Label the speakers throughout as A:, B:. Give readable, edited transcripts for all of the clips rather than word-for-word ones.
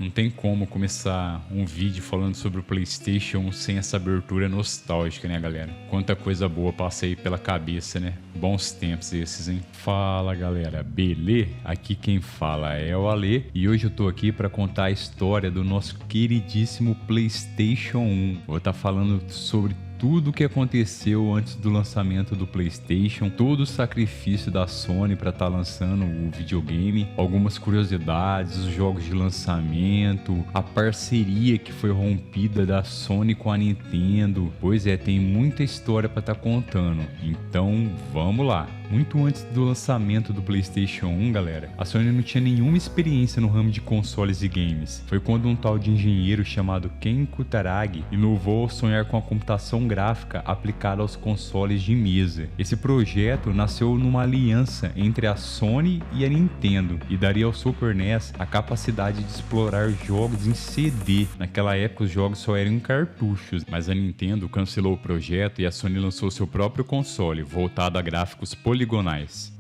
A: Não tem como começar um vídeo falando sobre o PlayStation sem essa abertura nostálgica, né, galera? Quanta coisa boa passa aí pela cabeça, né? Bons tempos esses, hein? Fala, galera, beleza? Aqui quem fala é o Ale e hoje eu tô aqui para contar a história do nosso queridíssimo PlayStation 1. Vou estar falando sobre tudo o que aconteceu antes do lançamento do PlayStation, todo o sacrifício da Sony para estar lançando o videogame, algumas curiosidades, os jogos de lançamento, a parceria que foi rompida da Sony com a Nintendo. Pois é, tem muita história para estar contando, então vamos lá. Muito antes do lançamento do PlayStation 1, galera, a Sony não tinha nenhuma experiência no ramo de consoles e games. Foi quando um tal de engenheiro chamado Ken Kutaragi inovou ao sonhar com a computação gráfica aplicada aos consoles de mesa. Esse projeto nasceu numa aliança entre a Sony e a Nintendo e daria ao Super NES a capacidade de explorar jogos em CD. Naquela época os jogos só eram em cartuchos, mas a Nintendo cancelou o projeto e a Sony lançou seu próprio console, voltado a gráficos poligonais.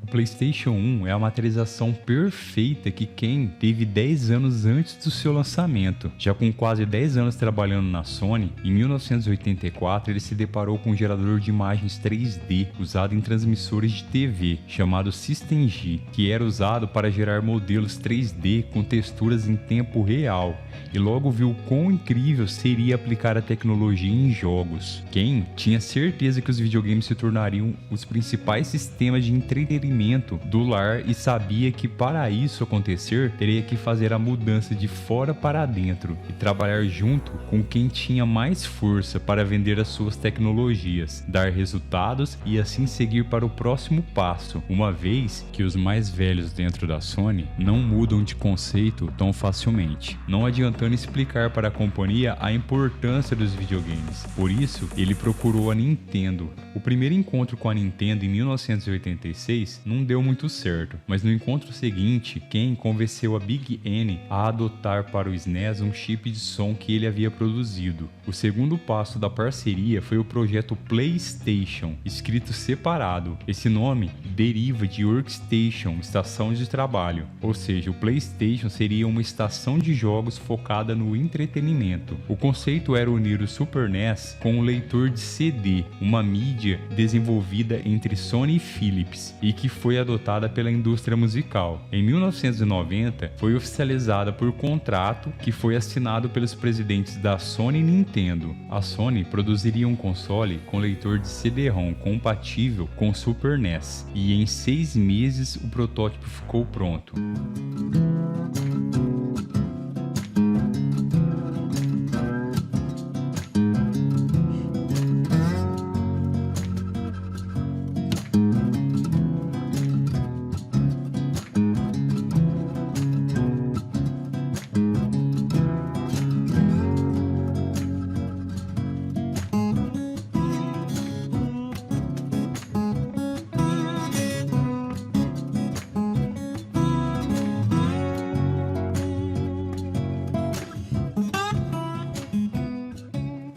A: O PlayStation 1 é a materialização perfeita que Ken teve 10 anos antes do seu lançamento. Já com quase 10 anos trabalhando na Sony, em 1984 ele se deparou com um gerador de imagens 3D usado em transmissores de TV, chamado System G, que era usado para gerar modelos 3D com texturas em tempo real, e logo viu quão incrível seria aplicar a tecnologia em jogos. Ken tinha certeza que os videogames se tornariam os principais sistemas de entretenimento do lar e sabia que para isso acontecer teria que fazer a mudança de fora para dentro e trabalhar junto com quem tinha mais força para vender as suas tecnologias, dar resultados e assim seguir para o próximo passo, uma vez que os mais velhos dentro da Sony não mudam de conceito tão facilmente, não adiantando explicar para a companhia a importância dos videogames. Por isso, ele procurou a Nintendo. O primeiro encontro com a Nintendo em 1986 não deu muito certo, mas no encontro seguinte, Ken convenceu a Big N a adotar para o SNES um chip de som que ele havia produzido. O segundo passo da parceria foi o projeto PlayStation, escrito separado. Esse nome deriva de Workstation, estação de trabalho, ou seja, o PlayStation seria uma estação de jogos focada no entretenimento. O conceito era unir o Super NES com um leitor de CD, uma mídia desenvolvida entre Sony e Philips e que foi adotada pela indústria musical. Em 1990, foi oficializada por contrato que foi assinado pelos presidentes da Sony e Nintendo. A Sony produziria um console com leitor de CD-ROM compatível com o Super NES e em 6 meses o protótipo ficou pronto.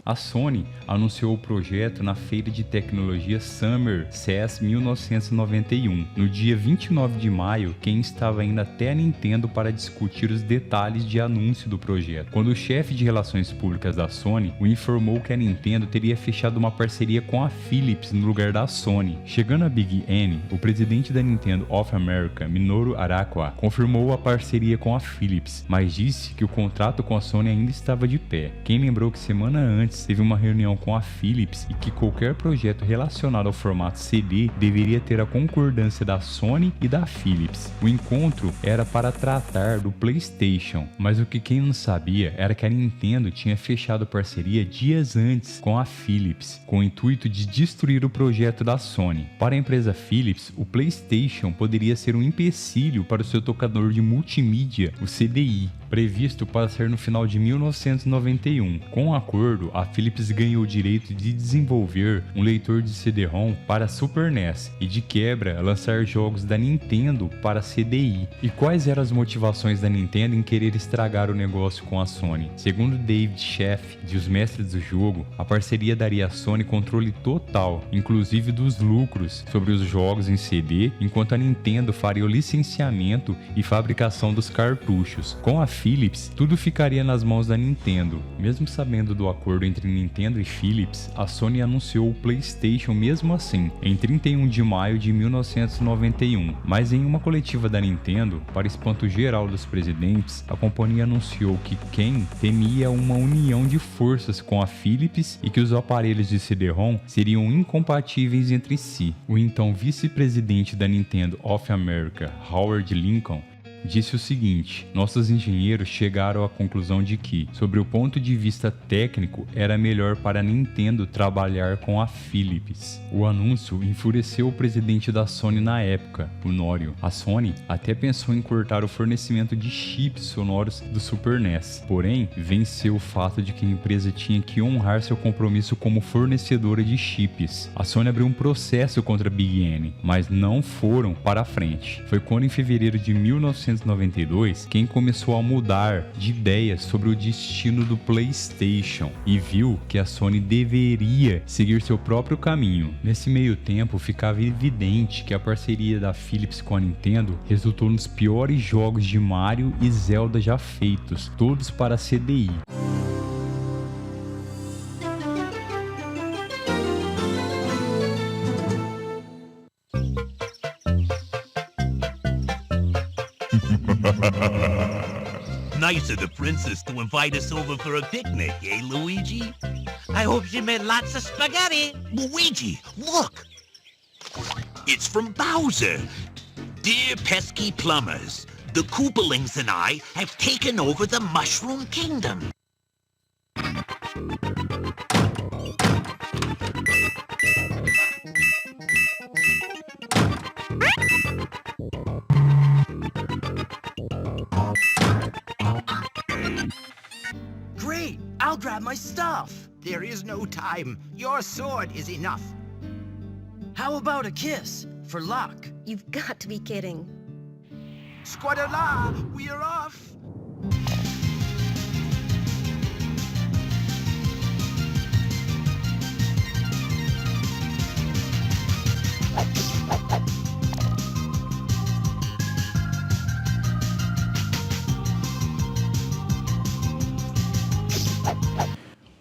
A: A Sony anunciou o projeto na feira de tecnologia Summer CES 1991. No dia 29 de maio, Ken estava indo até a Nintendo para discutir os detalhes de anúncio do projeto, quando o chefe de relações públicas da Sony o informou que a Nintendo teria fechado uma parceria com a Philips no lugar da Sony. Chegando a Big N, o presidente da Nintendo of America, Minoru Arakawa, confirmou a parceria com a Philips, mas disse que o contrato com a Sony ainda estava de pé. Ken lembrou que semana antes teve uma reunião com a Philips e que qualquer projeto relacionado ao formato CD deveria ter a concordância da Sony e da Philips. O encontro era para tratar do PlayStation, mas o que quem não sabia era que a Nintendo tinha fechado parceria dias antes com a Philips, com o intuito de destruir o projeto da Sony. Para a empresa Philips, o PlayStation poderia ser um empecilho para o seu tocador de multimídia, o CDI, previsto para ser no final de 1991. Com o acordo, a a Philips ganhou o direito de desenvolver um leitor de CD-ROM para Super NES e, de quebra, lançar jogos da Nintendo para CDI. E quais eram as motivações da Nintendo em querer estragar o negócio com a Sony? Segundo David Sheff, de Os Mestres do Jogo, a parceria daria à Sony controle total, inclusive dos lucros sobre os jogos em CD, enquanto a Nintendo faria o licenciamento e fabricação dos cartuchos. Com a Philips, tudo ficaria nas mãos da Nintendo. Mesmo sabendo do acordo entre Nintendo e Philips, a Sony anunciou o PlayStation mesmo assim, em 31 de maio de 1991. Mas em uma coletiva da Nintendo, para espanto geral dos presidentes, a companhia anunciou que Ken temia uma união de forças com a Philips e que os aparelhos de CD-ROM seriam incompatíveis entre si. O então vice-presidente da Nintendo of America, Howard Lincoln, disse o seguinte: nossos engenheiros chegaram à conclusão de que, sobre o ponto de vista técnico, era melhor para a Nintendo trabalhar com a Philips. O anúncio enfureceu o presidente da Sony na época, o Norio. A Sony até pensou em cortar o fornecimento de chips sonoros do Super NES, porém, venceu o fato de que a empresa tinha que honrar seu compromisso como fornecedora de chips. A Sony abriu um processo contra a Big N, mas não foram para a frente. Foi quando, em fevereiro de 1992, quem começou a mudar de ideias sobre o destino do PlayStation e viu que a Sony deveria seguir seu próprio caminho. Nesse meio tempo, ficava evidente que a parceria da Philips com a Nintendo resultou nos piores jogos de Mario e Zelda já feitos, todos para CDI.
B: Nice of the princess to invite us over for a picnic, eh, Luigi?
C: I hope she made lots of spaghetti.
B: Luigi, look! It's from Bowser. Dear pesky plumbers, the Koopalings and I have taken over the Mushroom Kingdom.
C: Great! I'll grab my stuff.
D: There is no time. Your sword is enough.
C: How about a kiss? For luck.
E: You've got to be kidding.
D: Squadala, we're off.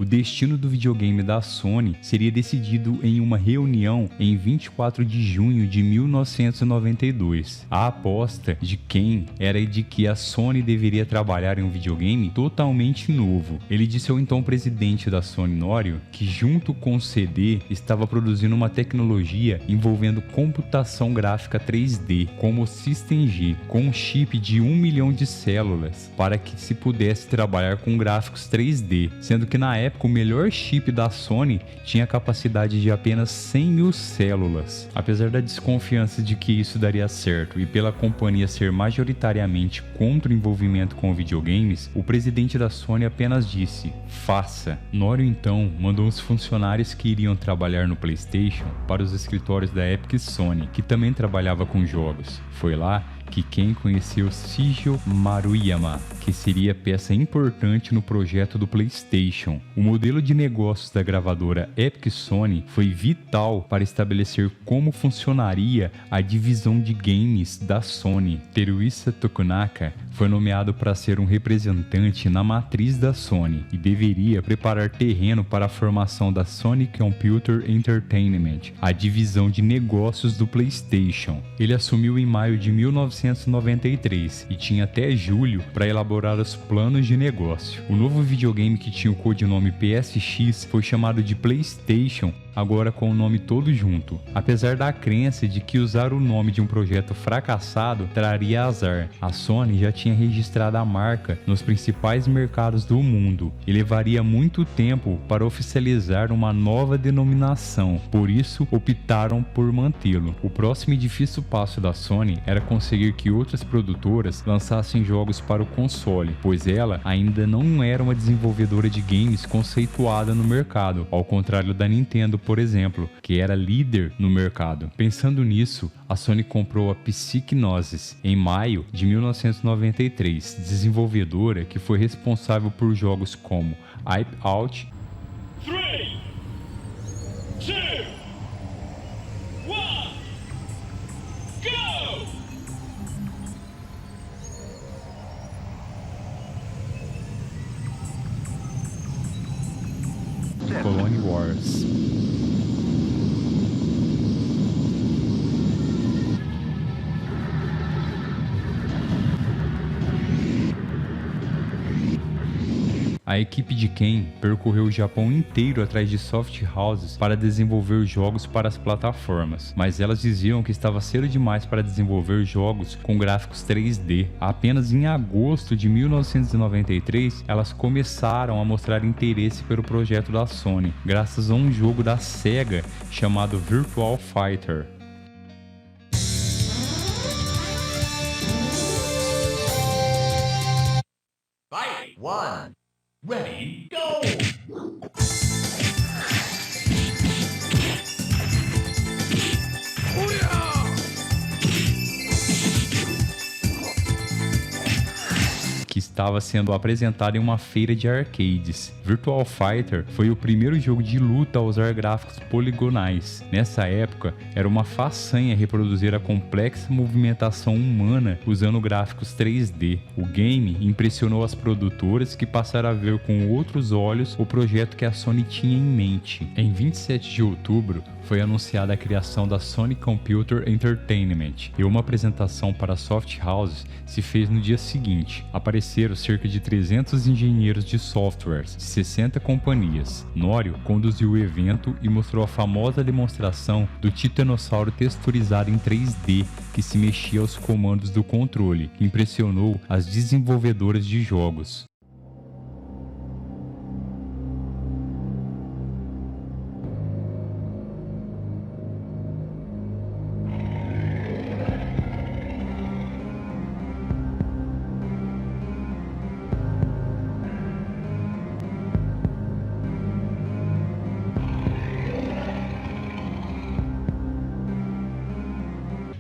A: O destino do videogame da Sony seria decidido em uma reunião em 24 de junho de 1992. A aposta de Ken era de que a Sony deveria trabalhar em um videogame totalmente novo. Ele disse ao então presidente da Sony, Norio, que junto com o CD estava produzindo uma tecnologia envolvendo computação gráfica 3D, como o System G, com um chip de 1 milhão de células, para que se pudesse trabalhar com gráficos 3D, sendo que na época o melhor chip da Sony tinha capacidade de apenas 100 mil células. Apesar da desconfiança de que isso daria certo e pela companhia ser majoritariamente contra o envolvimento com videogames, o presidente da Sony apenas disse: faça. Norio então mandou os funcionários que iriam trabalhar no PlayStation para os escritórios da Epic Sony, que também trabalhava com jogos. Foi lá que Ken conheceu Shigeru Maruyama, que seria peça importante no projeto do PlayStation. O modelo de negócios da gravadora Epic Sony foi vital para estabelecer como funcionaria a divisão de games da Sony. Teruisa Tokunaka foi nomeado para ser um representante na matriz da Sony e deveria preparar terreno para a formação da Sony Computer Entertainment, a divisão de negócios do PlayStation. Ele assumiu em maio de 1993 e tinha até julho para elaborar os planos de negócio. O novo videogame, que tinha o codinome PSX, foi chamado de PlayStation agora com o nome todo junto. Apesar da crença de que usar o nome de um projeto fracassado traria azar, a Sony já tinha registrado a marca nos principais mercados do mundo e levaria muito tempo para oficializar uma nova denominação, por isso optaram por mantê-lo. O próximo e difícil passo da Sony era conseguir que outras produtoras lançassem jogos para o console, pois ela ainda não era uma desenvolvedora de games conceituada no mercado, ao contrário da Nintendo, por exemplo, que era líder no mercado. Pensando nisso, a Sony comprou a Psygnosis em maio de 1993, desenvolvedora que foi responsável por jogos como Wipeout,
E: 3, 2, 1, go!
A: Clone Wars. A equipe de Ken percorreu o Japão inteiro atrás de soft houses para desenvolver jogos para as plataformas, mas elas diziam que estava cedo demais para desenvolver jogos com gráficos 3D. Apenas em agosto de 1993, elas começaram a mostrar interesse pelo projeto da Sony, graças a um jogo da Sega chamado Virtua Fighter.
E: Fight! 1, ready, go!
A: Que estava sendo apresentado em uma feira de arcades. Virtua Fighter foi o primeiro jogo de luta a usar gráficos poligonais. Nessa época, era uma façanha reproduzir a complexa movimentação humana usando gráficos 3D. O game impressionou as produtoras, que passaram a ver com outros olhos o projeto que a Sony tinha em mente. Em 27 de outubro, foi anunciada a criação da Sony Computer Entertainment e uma apresentação para soft houses se fez no dia seguinte. Apareceram cerca de 300 engenheiros de softwares de 60 companhias. Nório conduziu o evento e mostrou a famosa demonstração do titanossauro texturizado em 3D que se mexia aos comandos do controle, que impressionou as desenvolvedoras de jogos.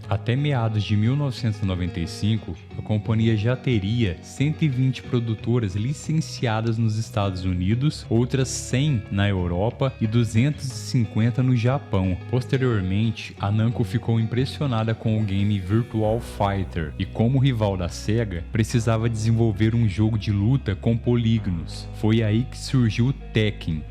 A: Até meados de 1995, a companhia já teria 120 produtoras licenciadas nos Estados Unidos, outras 100 na Europa e 250 no Japão. Posteriormente, a Namco ficou impressionada com o game Virtua Fighter e, como rival da Sega, precisava desenvolver um jogo de luta com polígonos. Foi aí que surgiu o Tekken.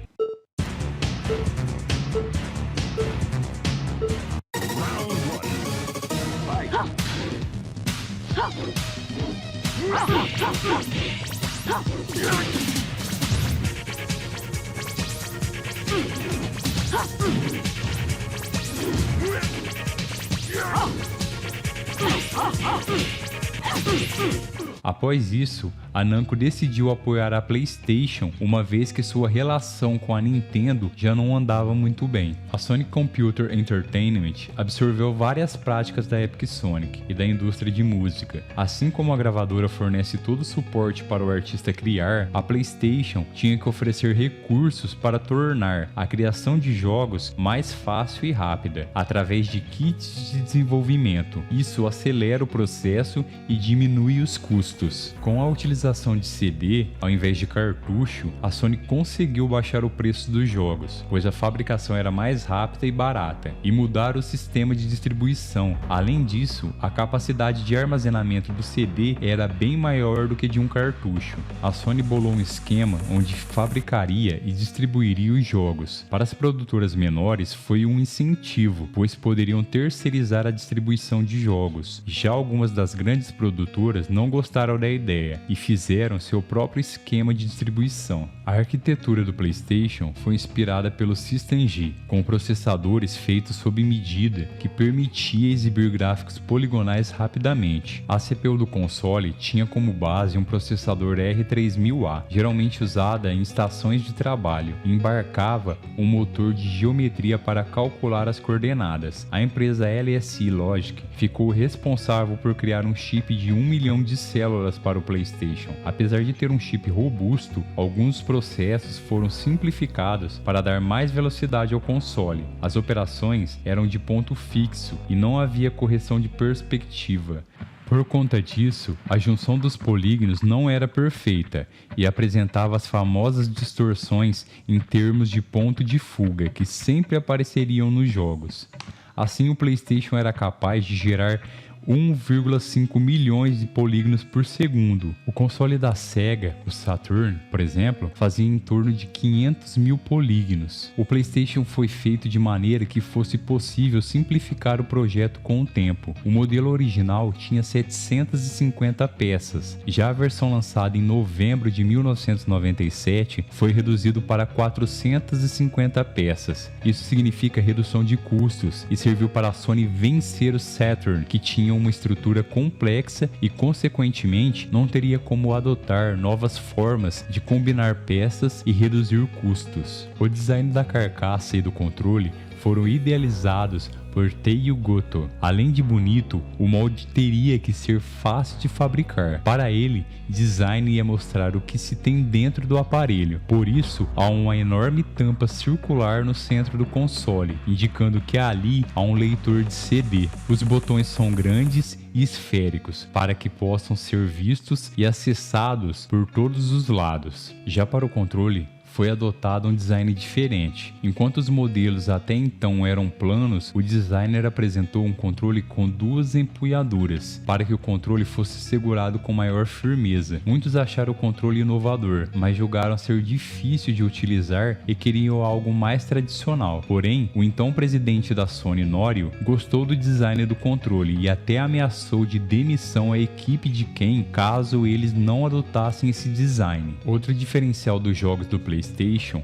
A: Após isso, a Namco decidiu apoiar a PlayStation, uma vez que sua relação com a Nintendo já não andava muito bem. A Sony Computer Entertainment absorveu várias práticas da Epic Sonic e da indústria de música. Assim como a gravadora fornece todo o suporte para o artista criar, a PlayStation tinha que oferecer recursos para tornar a criação de jogos mais fácil e rápida, através de kits de desenvolvimento. Isso acelera o processo e diminui os custos. Com a utilização de CD, ao invés de cartucho, a Sony conseguiu baixar o preço dos jogos, pois a fabricação era mais rápida e barata, e mudar o sistema de distribuição. Além disso, a capacidade de armazenamento do CD era bem maior do que de um cartucho. A Sony bolou um esquema onde fabricaria e distribuiria os jogos. Para as produtoras menores foi um incentivo, pois poderiam terceirizar a distribuição de jogos. Já algumas das grandes produtoras não gostaram da ideia e fizeram seu próprio esquema de distribuição. A arquitetura do PlayStation foi inspirada pelo System G, com processadores feitos sob medida que permitia exibir gráficos poligonais rapidamente. A CPU do console tinha como base um processador R3000A, geralmente usada em estações de trabalho, e embarcava um motor de geometria para calcular as coordenadas. A empresa LSI Logic ficou responsável por criar um chip de 1 milhão de células para o PlayStation. Apesar de ter um chip robusto, alguns processos foram simplificados para dar mais velocidade ao console. As operações eram de ponto fixo e não havia correção de perspectiva. Por conta disso, a junção dos polígonos não era perfeita e apresentava as famosas distorções em termos de ponto de fuga que sempre apareceriam nos jogos. Assim, o PlayStation era capaz de gerar 1,5 milhões de polígonos por segundo. O console da Sega, o Saturn, por exemplo, fazia em torno de 500 mil polígonos. O PlayStation foi feito de maneira que fosse possível simplificar o projeto com o tempo. O modelo original tinha 750 peças. Já a versão lançada em novembro de 1997 foi reduzido para 450 peças. Isso significa redução de custos e serviu para a Sony vencer o Saturn, que tinha uma estrutura complexa e, consequentemente, não teria como adotar novas formas de combinar peças e reduzir custos. O design da carcaça e do controle foram idealizados por Teiyu Goto. Além de bonito, o molde teria que ser fácil de fabricar. Para ele, design ia mostrar o que se tem dentro do aparelho. Por isso, há uma enorme tampa circular no centro do console, indicando que ali há um leitor de CD. Os botões são grandes e esféricos, para que possam ser vistos e acessados por todos os lados. Já para o controle, foi adotado um design diferente. Enquanto os modelos até então eram planos, o designer apresentou um controle com duas empunhaduras, para que o controle fosse segurado com maior firmeza. Muitos acharam o controle inovador, mas julgaram ser difícil de utilizar e queriam algo mais tradicional. Porém, o então presidente da Sony, Norio, gostou do design do controle e até ameaçou de demissão a equipe de Ken caso eles não adotassem esse design. Outro diferencial dos jogos do PlayStation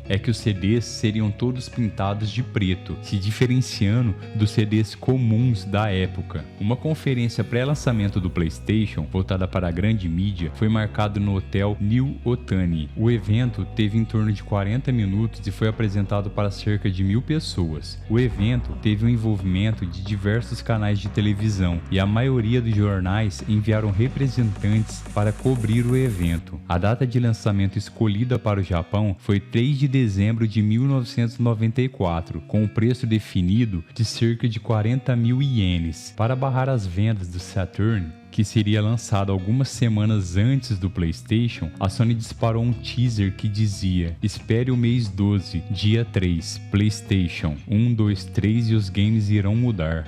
A: é que os CDs seriam todos pintados de preto, se diferenciando dos CDs comuns da época. Uma conferência pré-lançamento do PlayStation, voltada para a grande mídia, foi marcada no Hotel New Otani. O evento teve em torno de 40 minutos e foi apresentado para cerca de 1.000 pessoas. O evento teve o envolvimento de diversos canais de televisão e a maioria dos jornais enviaram representantes para cobrir o evento. A data de lançamento escolhida para o Japão foi 3 de dezembro de 1994, com o preço definido de cerca de 40 mil ienes. Para barrar as vendas do Saturn, que seria lançado algumas semanas antes do PlayStation, a Sony disparou um teaser que dizia: espere o mês 12, dia 3, PlayStation 1, 2, 3 e os games irão mudar.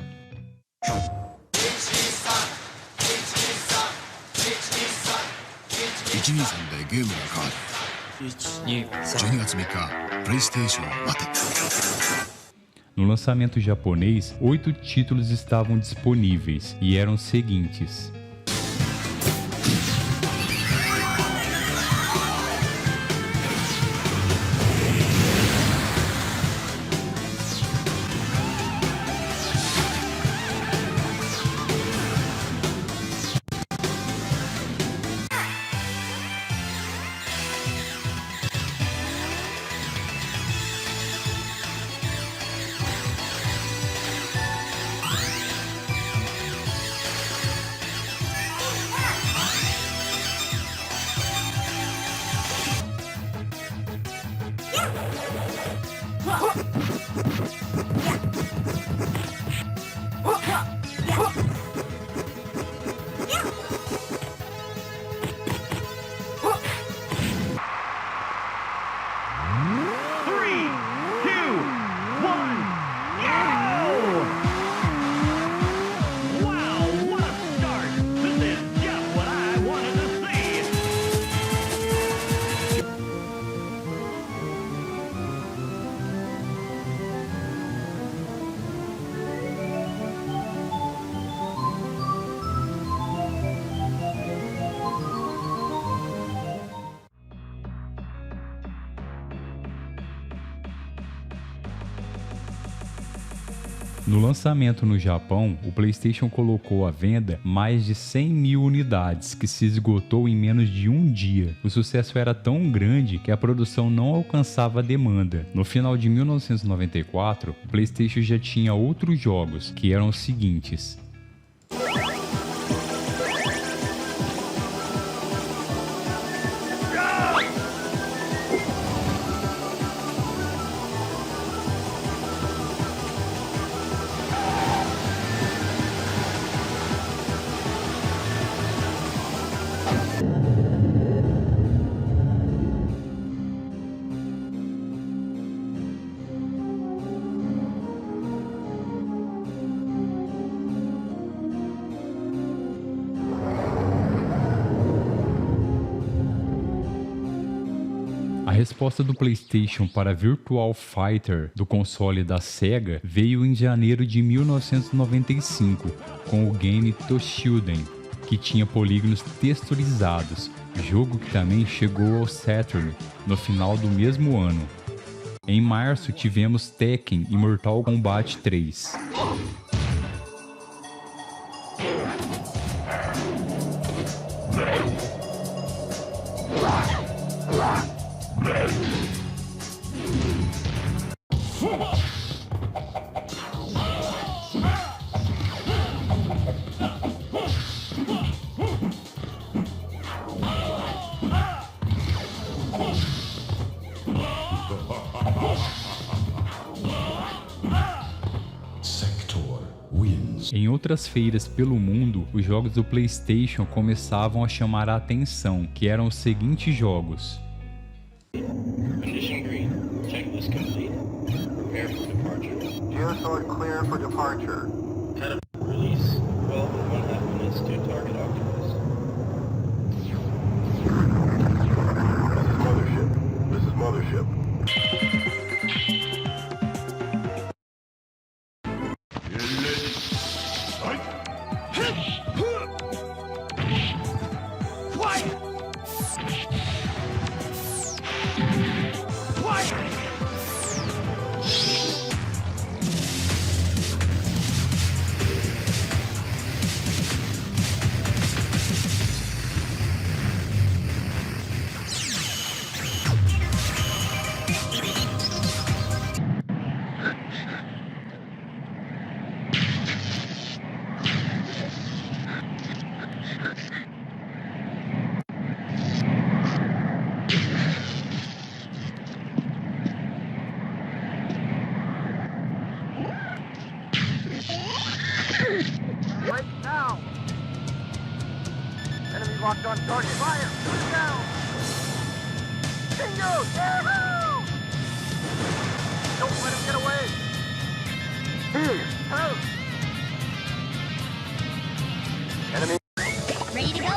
A: No lançamento japonês, 8 títulos estavam disponíveis e eram os seguintes: No lançamento no Japão, o PlayStation colocou à venda mais de 100 mil unidades, que se esgotou em menos de um dia. O sucesso era tão grande que a produção não alcançava a demanda. No final de 1994, o PlayStation já tinha outros jogos, que eram os seguintes: A resposta do PlayStation para Virtua Fighter do console da Sega veio em janeiro de 1995 com o game Toshinden, que tinha polígonos texturizados, jogo que também chegou ao Saturn no final do mesmo ano. Em março tivemos Tekken e Mortal Kombat 3. Em outras feiras pelo mundo, os jogos do PlayStation começavam a chamar a atenção, que eram os seguintes jogos:
F: Condition green. Checklist complete. Prepare for departure.
G: Geosword clear for departure.
F: Head of release. 12.5 minutes to target Octopus.
G: This is Mothership.
D: Right now! Enemy locked on target. Fire! Shoot it down! Bingo! Yahoo! Don't let him get away! Here! Help! Enemy...
H: Ready to go?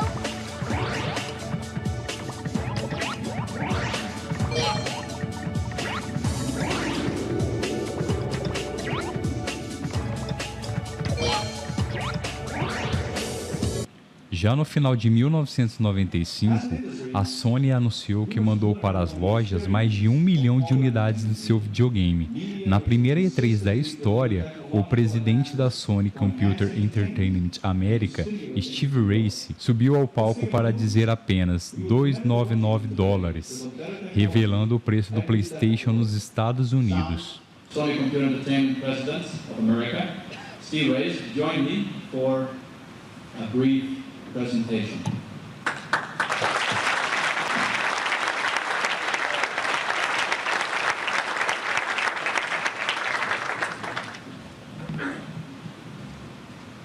A: Já no final de 1995, a Sony anunciou que mandou para as lojas mais de 1 milhão de unidades do seu videogame. Na primeira E3 da história, o presidente da Sony Computer Entertainment América, Steve Race, subiu ao palco para dizer apenas $299, revelando o preço do PlayStation nos Estados Unidos.
E: Sony Computer Entertainment President of America, Steve Race, join me for a brief presentation.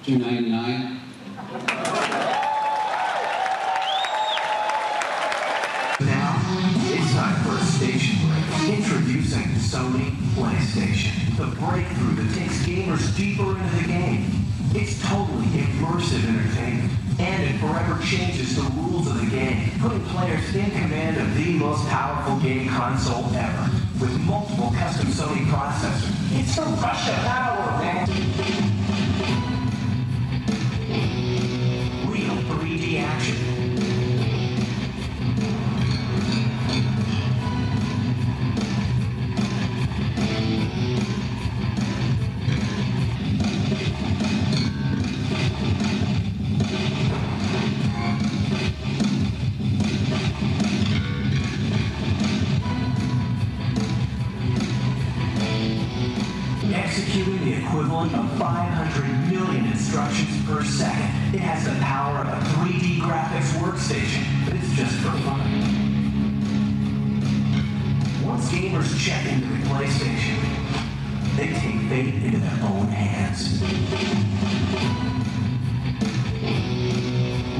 E: $299.
I: Now, it's time for a station break. Introducing Sony PlayStation, the breakthrough that takes gamers deeper into the game. It's totally immersive entertainment, and it forever changes the rules of the game, putting players in command of the most powerful game console ever. With multiple custom Sony processors, it's the rush of power, man! Real 3D action. executing the equivalent of 500 million instructions per second. It has the power of a 3D graphics workstation, but it's just for fun. Once gamers check into the PlayStation, they take fate into their own hands.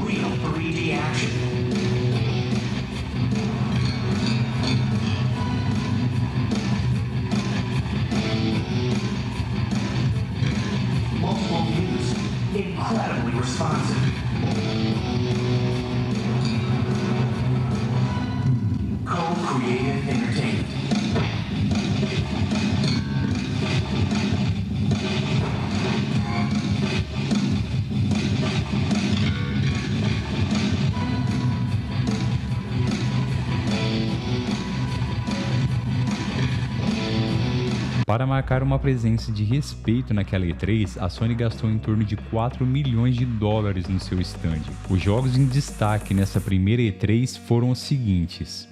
I: Real 3D action. Multiple views, incredibly responsive. Co-creative entertainment.
A: Para marcar uma presença de respeito naquela E3, a Sony gastou em torno de 4 milhões de dólares no seu stand. Os jogos em destaque nessa primeira E3 foram os seguintes: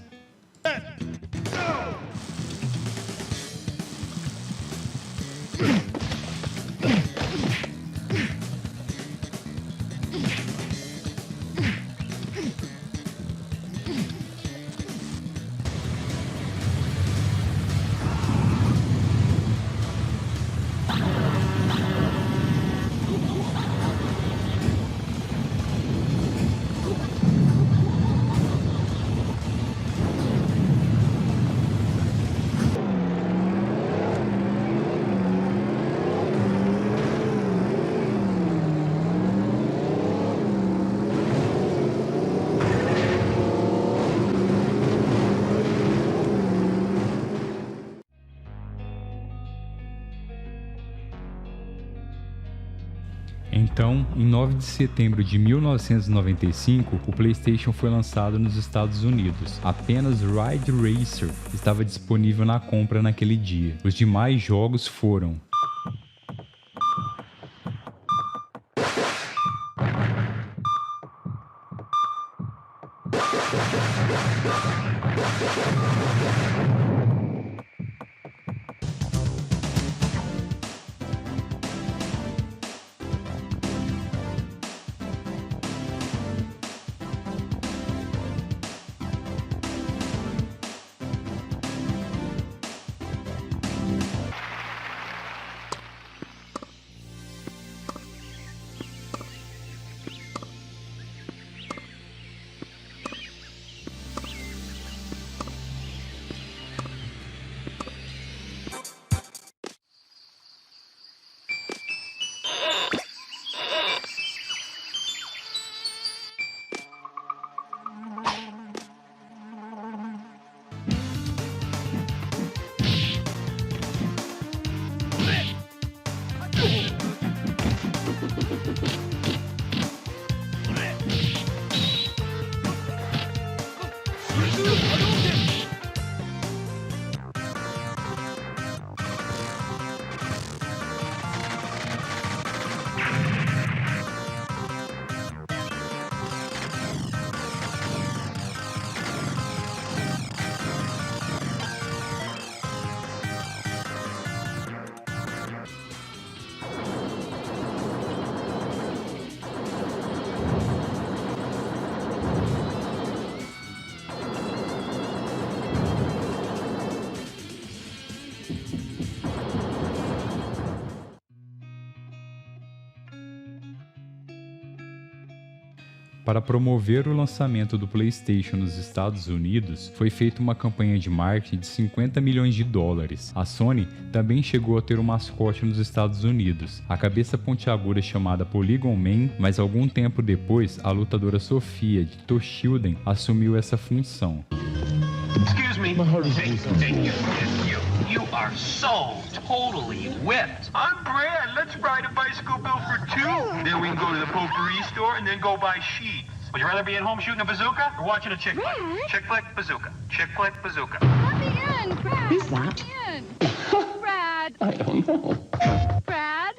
A: Então, em 9 de setembro de 1995, o PlayStation foi lançado nos Estados Unidos. Apenas Ride Racer estava disponível na compra naquele dia. Os demais jogos foram Para promover o lançamento do PlayStation nos Estados Unidos, foi feita uma campanha de marketing de 50 milhões de dólares. A Sony também chegou a ter um mascote nos Estados Unidos, a cabeça pontiaguda chamada Polygon Man, mas algum tempo depois, a lutadora Sofia de Toshilden assumiu essa função.
D: Excuse me. My heart is racing. You are so totally whipped. I'm Brad. Let's ride a bicycle built for two. Then we can go to the potpourri store and then go buy sheets. Would you rather be at home shooting a bazooka or watching a chick flick? Chick flick, bazooka. Chick flick, bazooka.
H: Let me in, Brad.
J: Who's that?
H: Let me in. Brad.
J: I don't know.
H: Brad.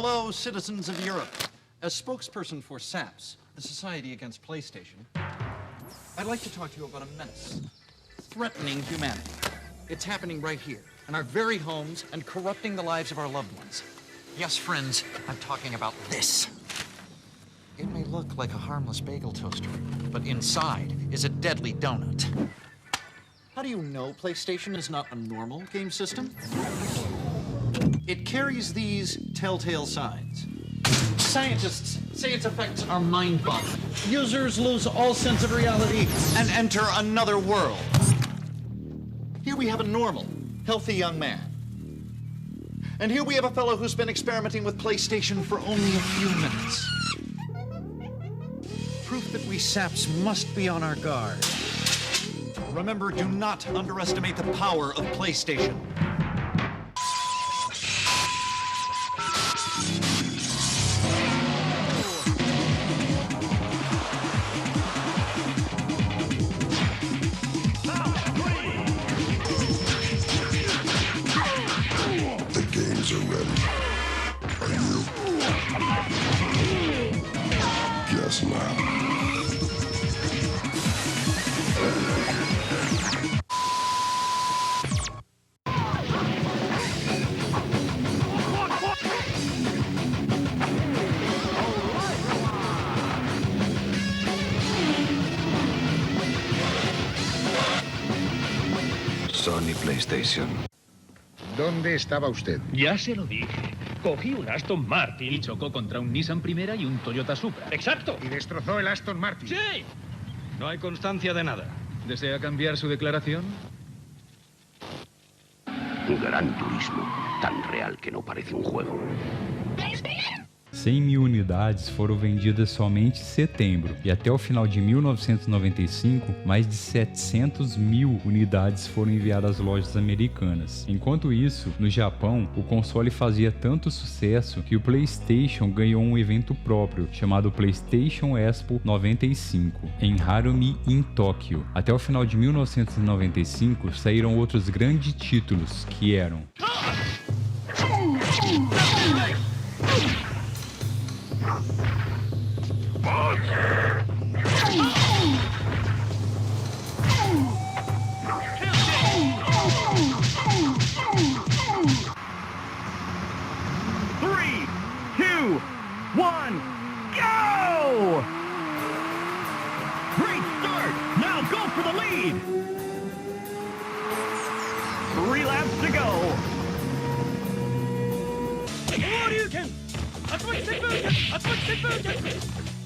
J: Hello, citizens of Europe. As spokesperson for SAPS, the Society Against PlayStation, I'd like to talk to you about a menace threatening humanity. It's happening right here, in our very homes, and corrupting the lives of our loved ones. Yes, friends, I'm talking about this. It may look like a harmless bagel toaster, but inside is a deadly donut. How do you know PlayStation is not a normal game system? It carries these telltale signs. Scientists say its effects are mind-boggling. Users lose all sense of reality and enter another world. Here we have a normal, healthy young man. And here we have a fellow who's been experimenting with PlayStation for only a few minutes. Proof that we SAPs must be on our guard. Remember, do not underestimate the power of PlayStation.
K: Sony PlayStation.
L: ¿Dónde estaba usted?
M: Ya se lo dije. Cogí un Aston Martin y chocó contra un Nissan Primera y un Toyota Supra. ¡Exacto!
L: ¿Y destrozó el Aston Martin?
M: ¡Sí! No hay constancia de nada. ¿Desea cambiar su declaración?
K: Gran Turismo. Tan real que no parece un juego.
A: 100.000 unidades foram vendidas somente em setembro, e até o final de 1995, mais de 700.000 unidades foram enviadas às lojas americanas. Enquanto isso, no Japão, o console fazia tanto sucesso que o PlayStation ganhou um evento próprio, chamado PlayStation Expo 95, em Harumi, em Tóquio. Até o final de 1995, saíram outros grandes títulos, que eram...
N: Three, two, one, go! Great start! Now go for the lead! 3 laps to go! Hadouken! Atomic Senbouken! Atomic Senbouken!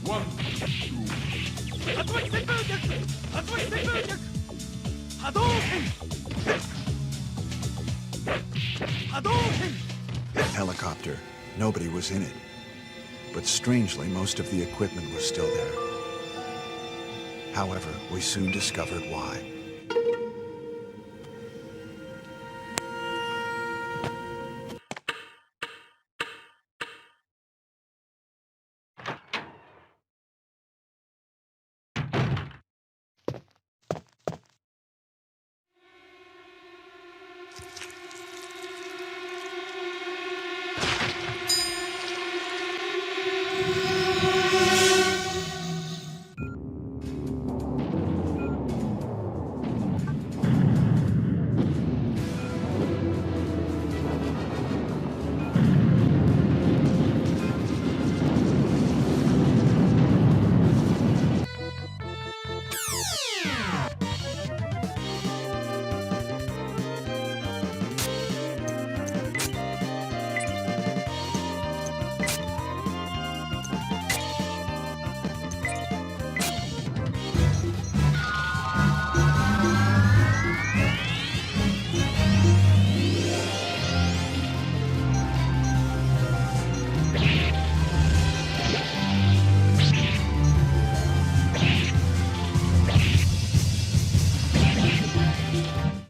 N: 1, 2... Atomic Senbouken! Atomic Senbouken! Hadouken! Hadouken!
O: Helicopter. Nobody was in it. But strangely, most of the equipment was still there. However, we soon discovered why.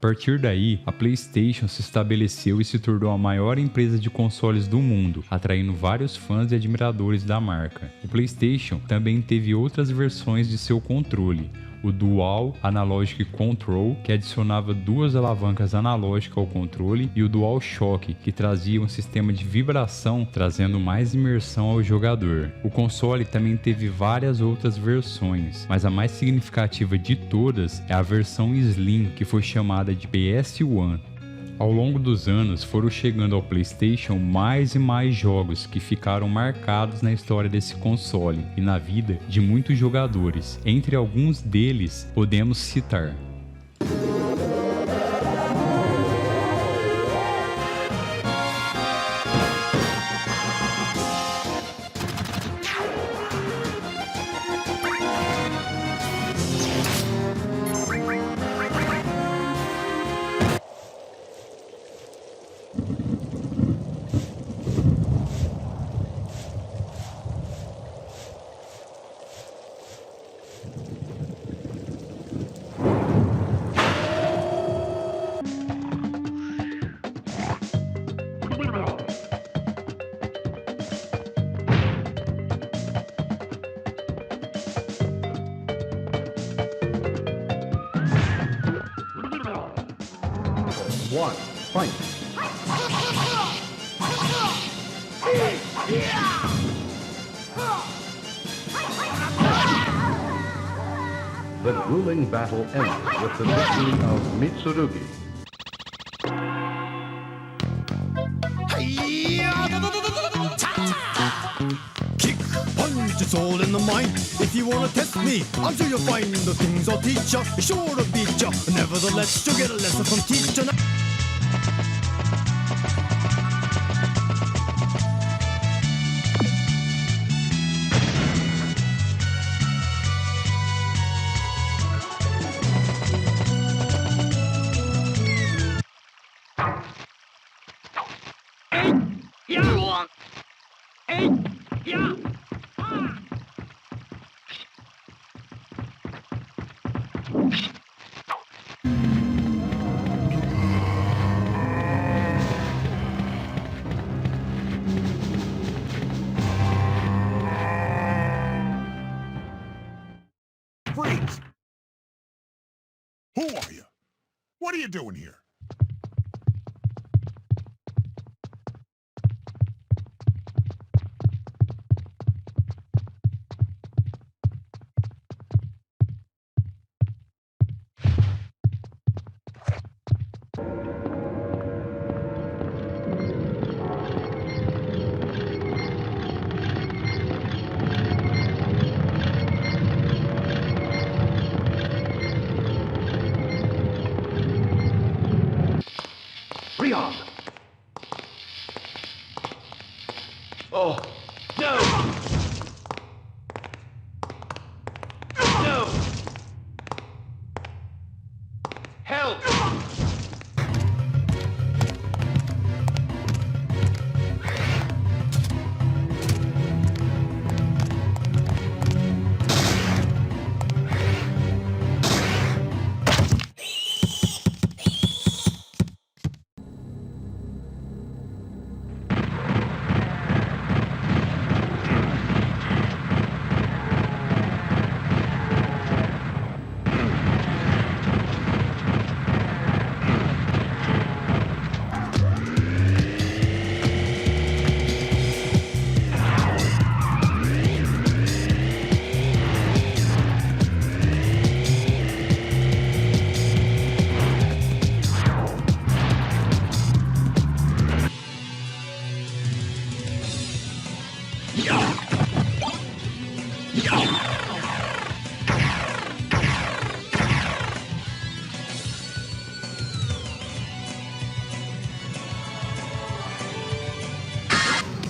A: A partir daí, a PlayStation se estabeleceu e se tornou a maior empresa de consoles do mundo, atraindo vários fãs e admiradores da marca. O PlayStation também teve outras versões de seu controle. o Dual Analog Control, que adicionava 2 alavancas analógicas ao controle, e o Dual Shock, que trazia um sistema de vibração, trazendo mais imersão ao jogador. O console também teve várias outras versões, mas a mais significativa de todas é a versão Slim, que foi chamada de PS1. Ao longo dos anos foram chegando ao PlayStation mais e mais jogos que ficaram marcados na história desse console e na vida de muitos jogadores. Entre alguns deles podemos citar
P: One, fight. The grueling battle ends with the victory of Mitsurugi.
N: Kick, punch, it's all in the mind. If you wanna test me, I'm sure you'll find the things I'll teach ya. Sure to beat ya. Nevertheless, you'll get a lesson from teacher.
L: Freeze! Who are you? What are you doing here?
I: Ryon! Oh, no! No! Help!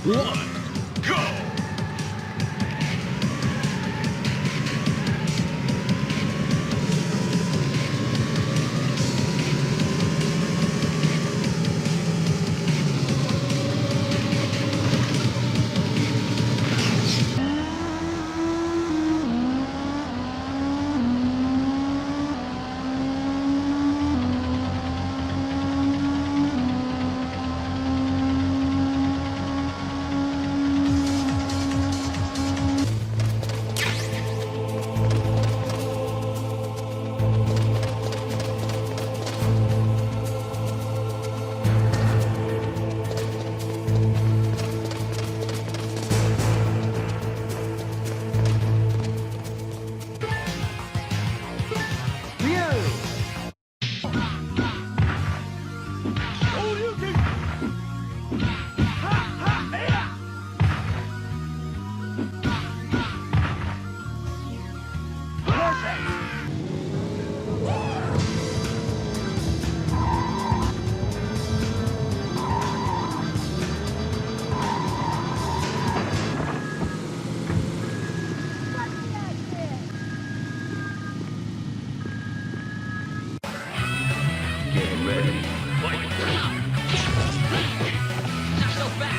N: One, go!
M: Ready? Fight!
C: Yourself back.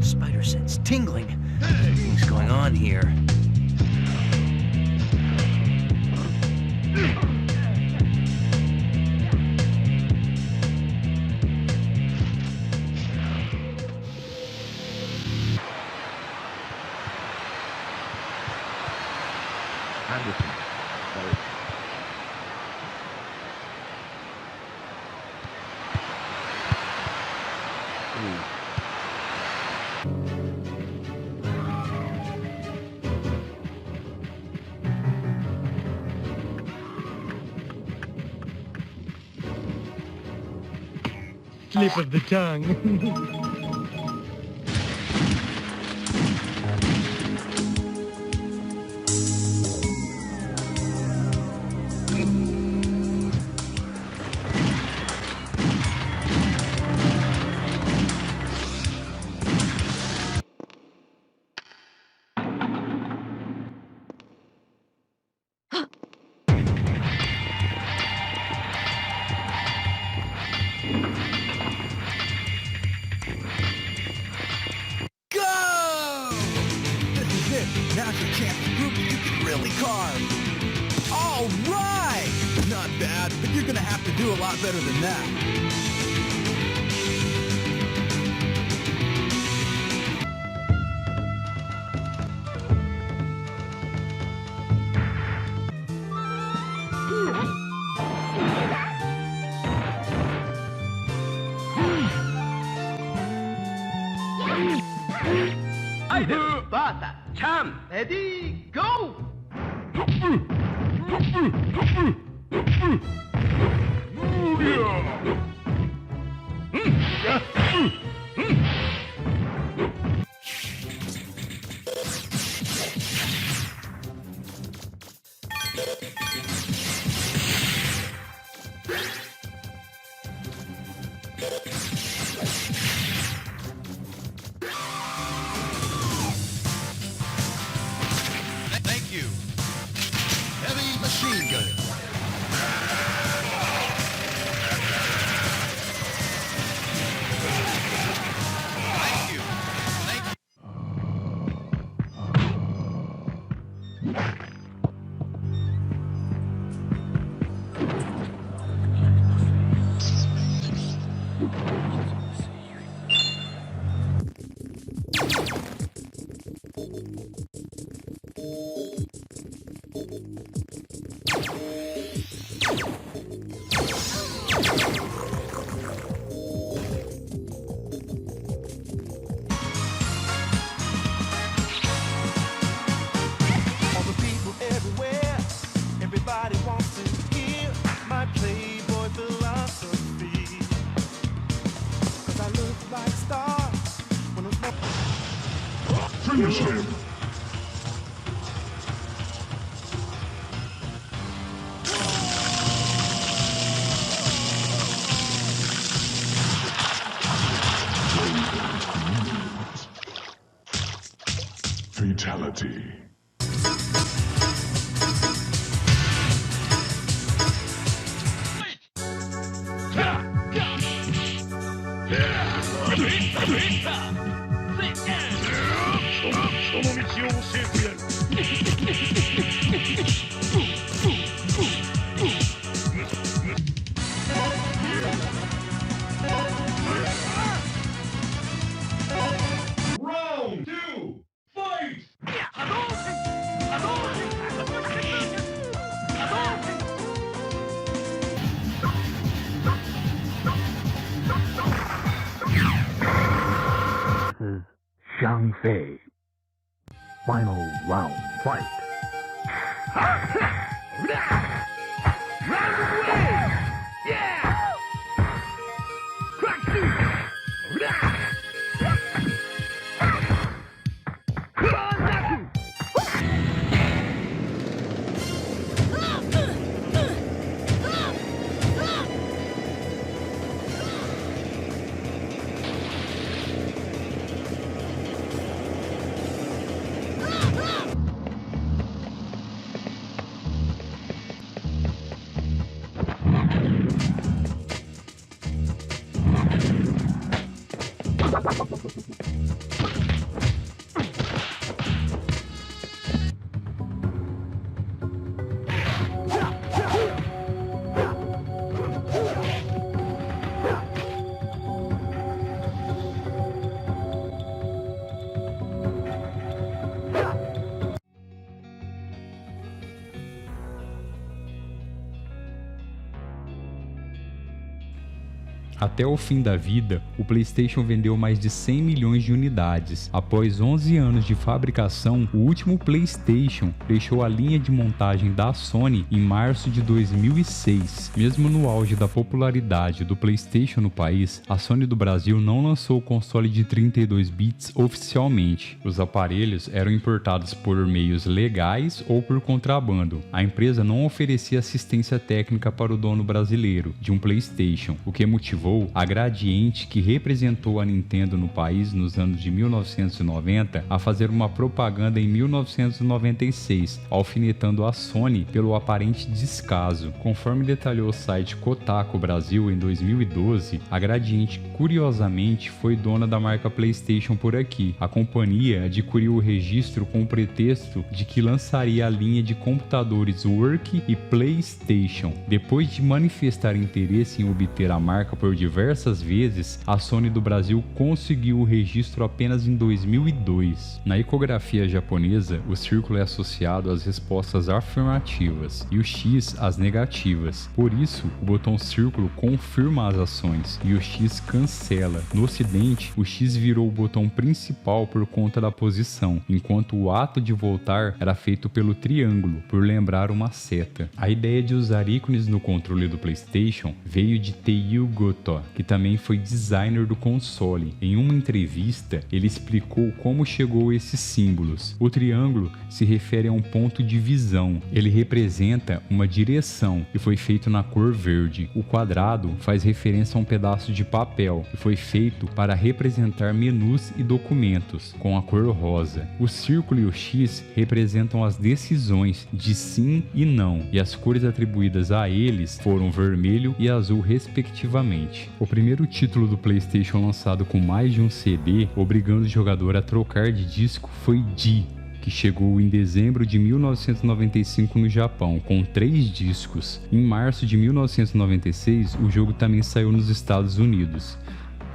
C: Spider sense tingling. What's going on here?
P: Anderson.
N: Slip of the tongue.
Q: Now's your chance to prove that you can really carve. All right! Not bad, but you're gonna have to do a lot better than that.
D: Bata, Cham, ready, go!
Q: Thank you. Heavy machine gun. Thank you. Thank you.
N: All the people everywhere, everybody wants to hear my Playboy philosophy. 'Cause I look like stars when I'm
L: Finish him! Fatality.
N: Round 2, fight!
I: Zhang Fei. Final round fight.
A: Até o fim da vida, o PlayStation vendeu mais de 100 milhões de unidades. Após 11 anos de fabricação, o último PlayStation deixou a linha de montagem da Sony em março de 2006. Mesmo no auge da popularidade do PlayStation no país, a Sony do Brasil não lançou o console de 32 bits oficialmente. Os aparelhos eram importados por meios legais ou por contrabando. A empresa não oferecia assistência técnica para o dono brasileiro de um PlayStation, o que motivou a Gradiente, que representou a Nintendo no país nos anos de 1990, a fazer uma propaganda em 1996, alfinetando a Sony pelo aparente descaso. Conforme detalhou o site Kotaku Brasil em 2012, a Gradiente curiosamente foi dona da marca PlayStation por aqui. A companhia adquiriu o registro com o pretexto de que lançaria a linha de computadores Work e PlayStation. Depois de manifestar interesse em obter a marca por por diversas vezes, a Sony do Brasil conseguiu o registro apenas em 2002. Na icografia japonesa, o círculo é associado às respostas afirmativas e o X às negativas. Por isso, o botão círculo confirma as ações e o X cancela. No ocidente, o X virou o botão principal por conta da posição, enquanto o ato de voltar era feito pelo triângulo, por lembrar uma seta. A ideia de usar ícones no controle do PlayStation veio de Teiju Goto, que também foi designer do console. Em uma entrevista, ele explicou como chegou a esses símbolos. O triângulo se refere a um ponto de visão. Ele representa uma direção e foi feito na cor verde. O quadrado faz referência a um pedaço de papel e foi feito para representar menus e documentos, com a cor rosa. O círculo e o X representam as decisões de sim e não, e as cores atribuídas a eles foram vermelho e azul respectivamente. O primeiro título do PlayStation lançado com mais de um CD, obrigando o jogador a trocar de disco, foi Di, que chegou em dezembro de 1995 no Japão, com 3 discos. Em março de 1996, o jogo também saiu nos Estados Unidos.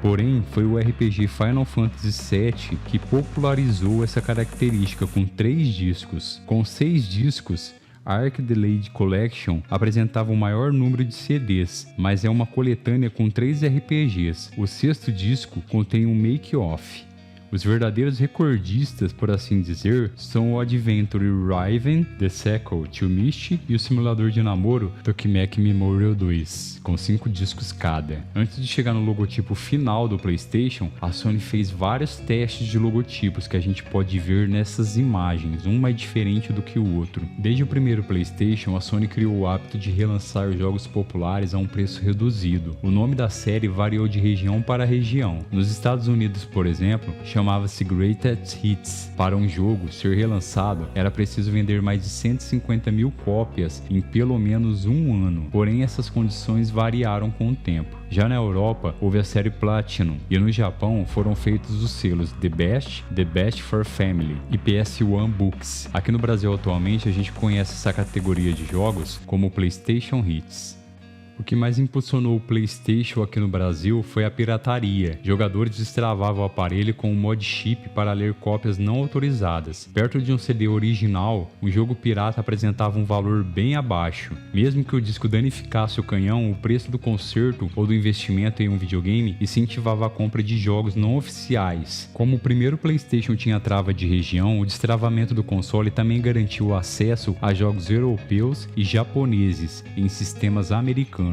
A: Porém, foi o RPG Final Fantasy VII que popularizou essa característica com 3 discos. Com 6 discos, a Arc Delayed Collection apresentava o maior número de CDs, mas é uma coletânea com 3 RPGs. O 6º disco contém um make-off. Os verdadeiros recordistas, por assim dizer, são o Adventure Riven, The Sequel to Myst e o simulador de namoro Tokimeki Memorial 2, com 5 discos cada. Antes de chegar no logotipo final do PlayStation, a Sony fez vários testes de logotipos que a gente pode ver nessas imagens, um mais diferente do que o outro. Desde o primeiro PlayStation, a Sony criou o hábito de relançar jogos populares a um preço reduzido. O nome da série variou de região para região. Nos Estados Unidos, por exemplo, chamava-se Greatest Hits. Para um jogo ser relançado, era preciso vender mais de 150 mil cópias em pelo menos um ano. Porém, essas condições variaram com o tempo. Já na Europa, houve a série Platinum, e no Japão foram feitos os selos The Best for Family e PS1 Books. Aqui no Brasil, atualmente, a gente conhece essa categoria de jogos como PlayStation Hits. O que mais impulsionou o PlayStation aqui no Brasil foi a pirataria. Jogadores destravavam o aparelho com um mod chip para ler cópias não autorizadas. Perto de um CD original, um jogo pirata apresentava um valor bem abaixo. Mesmo que o disco danificasse o canhão, o preço do conserto ou do investimento em um videogame incentivava a compra de jogos não oficiais. Como o primeiro PlayStation tinha trava de região, o destravamento do console também garantiu o acesso a jogos europeus e japoneses em sistemas americanos.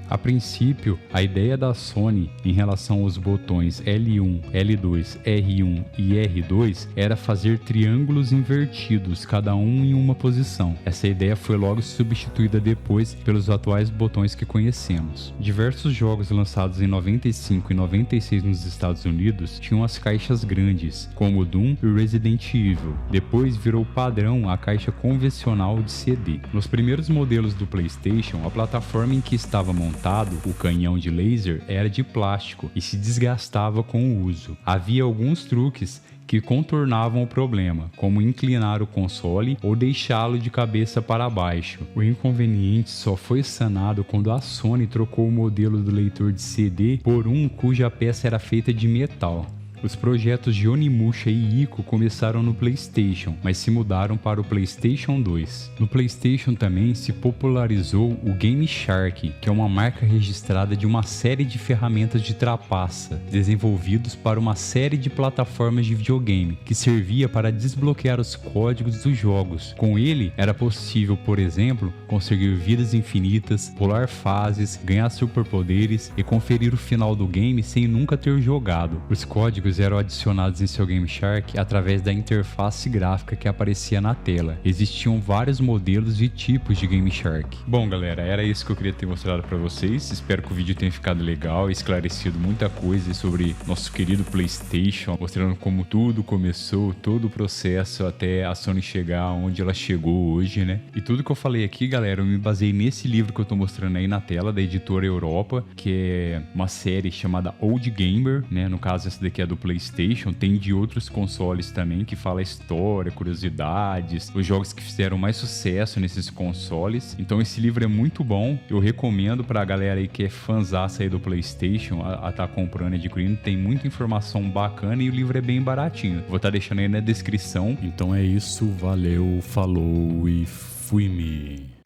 A: A princípio, a ideia da Sony em relação aos botões L1, L2, R1 e R2 era fazer triângulos invertidos, cada um em uma posição. Essa ideia foi logo substituída depois pelos atuais botões que conhecemos. Diversos jogos lançados em 95 e 96 nos Estados Unidos tinham as caixas grandes, como Doom e Resident Evil. Depois virou padrão a caixa convencional de CD. Nos primeiros modelos do PlayStation, a plataforma em que estava montada, o canhão de laser era de plástico e se desgastava com o uso. Havia alguns truques que contornavam o problema, como inclinar o console ou deixá-lo de cabeça para baixo. O inconveniente só foi sanado quando a Sony trocou o modelo do leitor de CD por um cuja peça era feita de metal. Os projetos de Onimusha e Ico começaram no PlayStation, mas se mudaram para o PlayStation 2. No PlayStation também se popularizou o Game Shark, que é uma marca registrada de uma série de ferramentas de trapaça, desenvolvidos para uma série de plataformas de videogame, que servia para desbloquear os códigos dos jogos. Com ele, era possível, por exemplo, conseguir vidas infinitas, pular fases, ganhar superpoderes e conferir o final do game sem nunca ter jogado. Os códigos eram adicionados em seu Game Shark através da interface gráfica que aparecia na tela. Existiam vários modelos e tipos de Game Shark. Bom, galera, era isso que eu queria ter mostrado para vocês. Espero que o vídeo tenha ficado legal e esclarecido muita coisa sobre nosso querido PlayStation, mostrando como tudo começou, todo o processo até a Sony chegar onde ela chegou hoje, né? E tudo que eu falei aqui, galera, eu me baseei nesse livro que eu tô mostrando aí na tela, da editora Europa, que é uma série chamada Old Gamer, né? No caso, essa daqui é do do PlayStation, tem de outros consoles também, que fala história, curiosidades, os jogos que fizeram mais sucesso nesses consoles. Então esse livro é muito bom, eu recomendo pra galera aí que é fãzaça aí do PlayStation a tá comprando e adquirindo. Tem muita informação bacana e o livro é bem baratinho. Vou estar deixando aí na descrição. Então é isso, valeu, falou e fui-me.